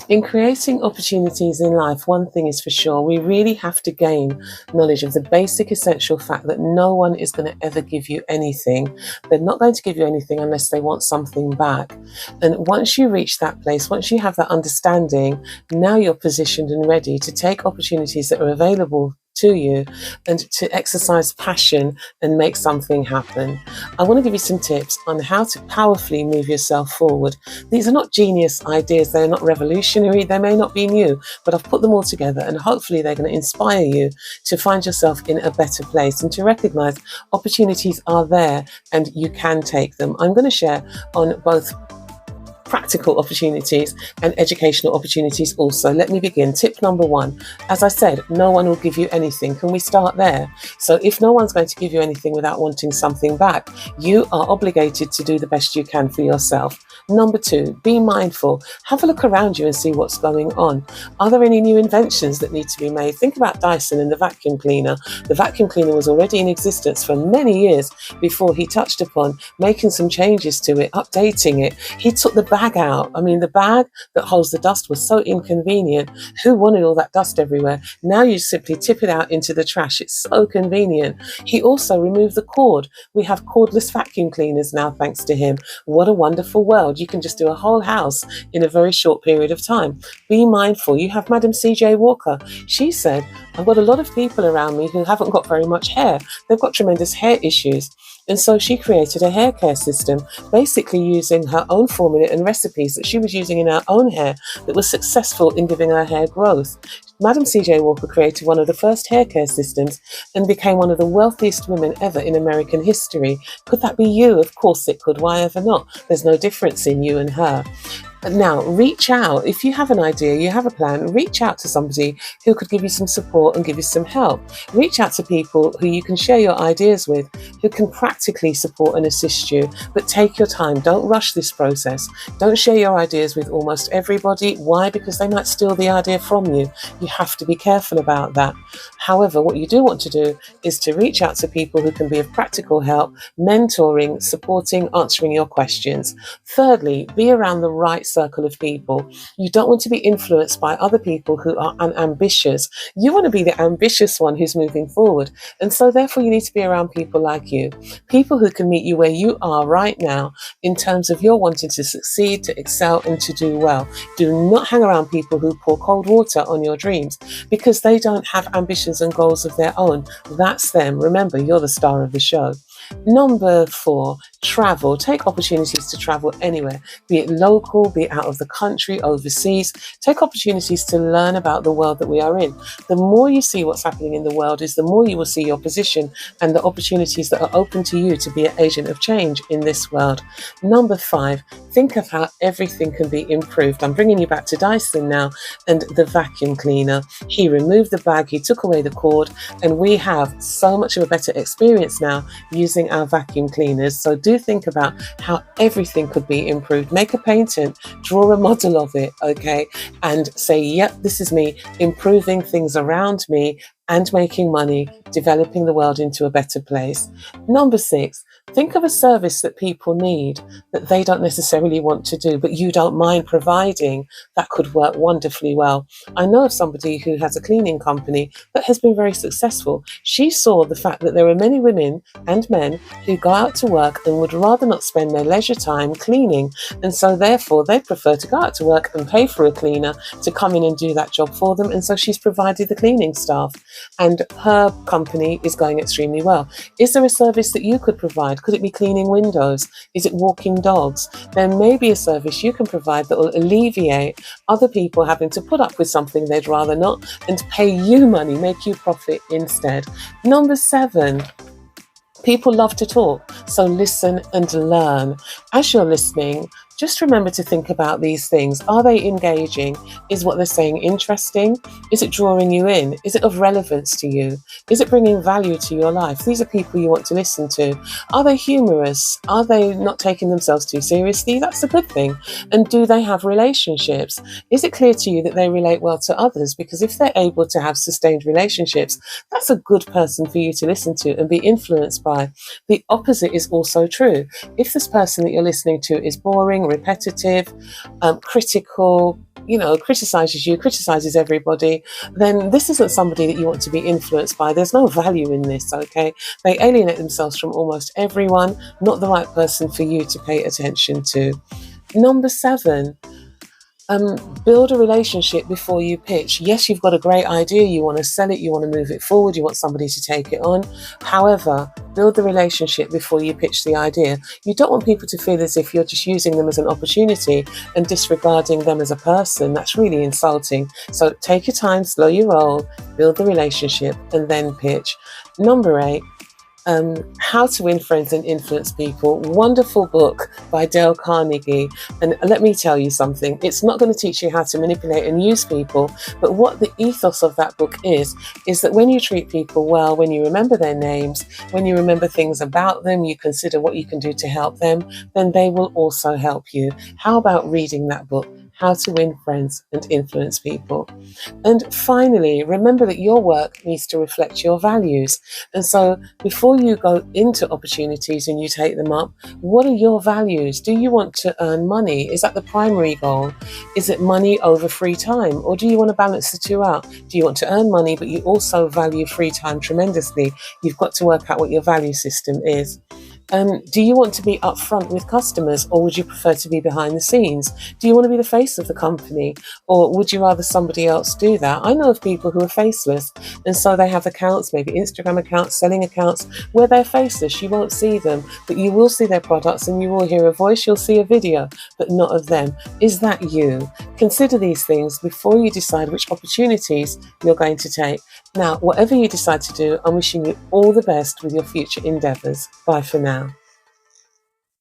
In creating opportunities in life, one thing is for sure, we really have to gain knowledge of the basic essential fact that no one is going to ever give you anything. They're not going to give you anything unless they want something back. And once you reach that place, once you have that understanding, now you're positioned and ready to take opportunities that are available to you and to exercise passion and make something happen. I want to give you some tips on how to powerfully move yourself forward. These are not genius ideas, they're not revolutionary, they may not be new, but I've put them all together and hopefully they're going to inspire you to find yourself in a better place and to recognize opportunities are there and you can take them. I'm going to share on both practical opportunities and educational opportunities also. Let me begin. Tip number one. As I said, no one will give you anything. Can we start there? So if no one's going to give you anything without wanting something back, you are obligated to do the best you can for yourself. Number two, be mindful. Have a look around you and see what's going on. Are there any new inventions that need to be made? Think about Dyson and the vacuum cleaner. The vacuum cleaner was already in existence for many years before he touched upon making some changes to it, updating it. He took the bag out. I mean, the bag that holds the dust was so inconvenient. Who wanted all that dust everywhere? Now you simply tip it out into the trash. It's so convenient. He also removed the cord. We have cordless vacuum cleaners now, thanks to him. What a wonderful world. You can just do a whole house in a very short period of time. Be mindful. You have Madam C.J. Walker. She said, I've got a lot of people around me who haven't got very much hair. They've got tremendous hair issues. And so she created a hair care system, basically using her own formula and recipes that she was using in her own hair that was successful in giving her hair growth. Madam C.J. Walker created one of the first hair care systems and became one of the wealthiest women ever in American history. Could that be you? Of course it could. Why ever not? There's no difference in you and her. Now, reach out. If you have an idea, you have a plan, reach out to somebody who could give you some support and give you some help. Reach out to people who you can share your ideas with, who can practically support and assist you. But take your time. Don't rush this process. Don't share your ideas with almost everybody. Why? Because they might steal the idea from you. You have to be careful about that. However, what you do want to do is to reach out to people who can be of practical help, mentoring, supporting, answering your questions. Thirdly, be around the right circle of people. You don't want to be influenced by other people who are unambitious. You want to be the ambitious one who's moving forward. And so therefore you need to be around people like you, people who can meet you where you are right now in terms of your wanting to succeed, to excel and to do well. Do not hang around people who pour cold water on your dreams because they don't have ambitions and goals of their own. That's them. Remember, you're the star of the show. Number four, travel. Take opportunities to travel anywhere, be it local, be it out of the country, overseas. Take opportunities to learn about the world that we are in. The more you see what's happening in the world is the more you will see your position and the opportunities that are open to you to be an agent of change in this world. Number five, think of how everything can be improved. I'm bringing you back to Dyson now and the vacuum cleaner. He removed the bag, he took away the cord, and we have so much of a better experience now using our vacuum cleaners. So do think about how everything could be improved. Make a patent, draw a model of it, okay? And say, yep, this is me improving things around me and making money, developing the world into a better place. Number six, think of a service that people need that they don't necessarily want to do, but you don't mind providing. That could work wonderfully well. I know of somebody who has a cleaning company that has been very successful. She saw the fact that there are many women and men who go out to work and would rather not spend their leisure time cleaning. And so therefore they prefer to go out to work and pay for a cleaner to come in and do that job for them. And so she's provided the cleaning staff and her company is going extremely well. Is there a service that you could provide? Could it be cleaning windows? Is it walking dogs? There may be a service you can provide that will alleviate other people having to put up with something they'd rather not and pay you money, make you profit instead. Number seven, people love to talk, so listen and learn. As you're listening, just remember to think about these things. Are they engaging? Is what they're saying interesting? Is it drawing you in? Is it of relevance to you? Is it bringing value to your life? These are people you want to listen to. Are they humorous? Are they not taking themselves too seriously? That's a good thing. And do they have relationships? Is it clear to you that they relate well to others? Because if they're able to have sustained relationships, that's a good person for you to listen to and be influenced by. The opposite is also true. If this person that you're listening to is boring, repetitive, critical, criticizes you, criticizes everybody, then this isn't somebody that you want to be influenced by. There's no value in this, okay? They alienate themselves from almost everyone, not the right person for you to pay attention to. Number 7, build a relationship before you pitch. Yes, you've got a great idea, you want to sell it, you want to move it forward, you want somebody to take it on. However, build the relationship before you pitch the idea. You don't want people to feel as if you're just using them as an opportunity and disregarding them as a person. That's really insulting. So take your time, slow your roll, build the relationship, and then pitch. Number 8, How to Win Friends and Influence People. Wonderful book by Dale Carnegie. And let me tell you something, it's not going to teach you how to manipulate and use people, but what the ethos of that book is that when you treat people well, when you remember their names, when you remember things about them, you consider what you can do to help them, then they will also help you. How about reading that book? How to Win Friends and Influence People. And finally, remember that your work needs to reflect your values. And so before you go into opportunities and you take them up, what are your values? Do you want to earn money? Is that the primary goal? Is it money over free time? Or do you want to balance the two out? Do you want to earn money, but you also value free time tremendously? You've got to work out what your value system is. Do you want to be upfront with customers, or would you prefer to be behind the scenes? Do you want to be the face of the company, or would you rather somebody else do that? I know of people who are faceless, and so they have accounts, maybe Instagram accounts, selling accounts, where they're faceless. You won't see them, but you will see their products and you will hear a voice, you'll see a video, but not of them. Is that you? Consider these things before you decide which opportunities you're going to take. Now, whatever you decide to do, I'm wishing you all the best with your future endeavours. Bye for now.